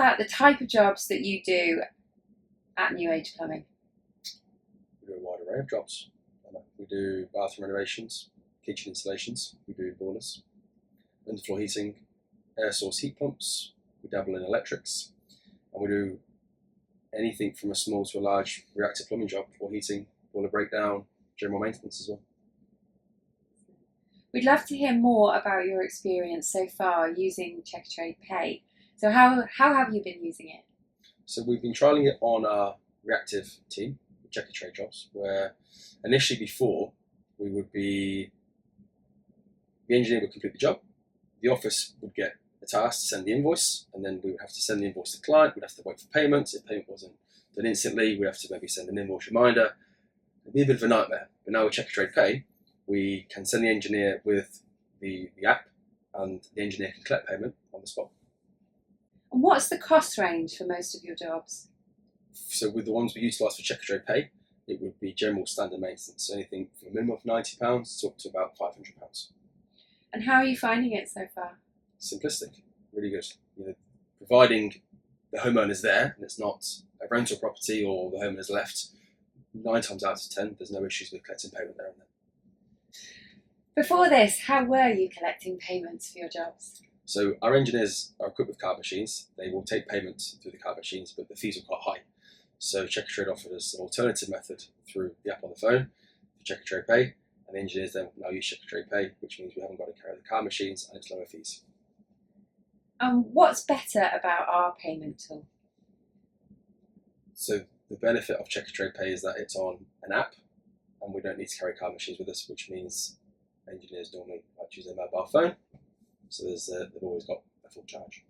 about the type of jobs that you do at Nuage Plumbing. We do a wide array of jobs. We do bathroom renovations, kitchen installations, we do boilers, underfloor heating, air source heat pumps, we dabble in electrics, and we do anything from a small to a large reactive plumbing job for heating, boiler breakdown, general maintenance as well. We'd love to hear more about your experience so far using Checkatrade Pay. So how have you been using it? So we've been trialling it on our reactive team, Checkatrade jobs, where initially before the engineer would complete the job, the office would get a task to send the invoice, and then we would have to send the invoice to the client, we'd have to wait for payment. If payment wasn't done instantly, we'd have to maybe send an invoice reminder. It'd be a bit of a nightmare. But now with Checkatrade Pay, we can send the engineer with the app, and the engineer can collect payment on the spot. And what's the cost range for most of your jobs? So with the ones we utilise for Checkatrade Pay, it would be general standard maintenance, so anything from a minimum of £90 to up to about £500. And how are you finding it so far? Simplistic, really good. Providing the homeowner's there and it's not a rental property or the homeowner's left, 9 times out of 10, there's no issues with collecting payment there and then. Before this, how were you collecting payments for your jobs? So our engineers are equipped with card machines. They will take payment through the card machines, but the fees are quite high. So Checkatrade offered us an alternative method through the app on the phone for Checkatrade Pay, and the engineers then now use Checkatrade Pay, which means we haven't got to carry the card machines and it's lower fees. What's better about our payment tool? So the benefit of Checkatrade Pay is that it's on an app and we don't need to carry card machines with us, which means engineers normally like to use their mobile phone, so they've always got a full charge.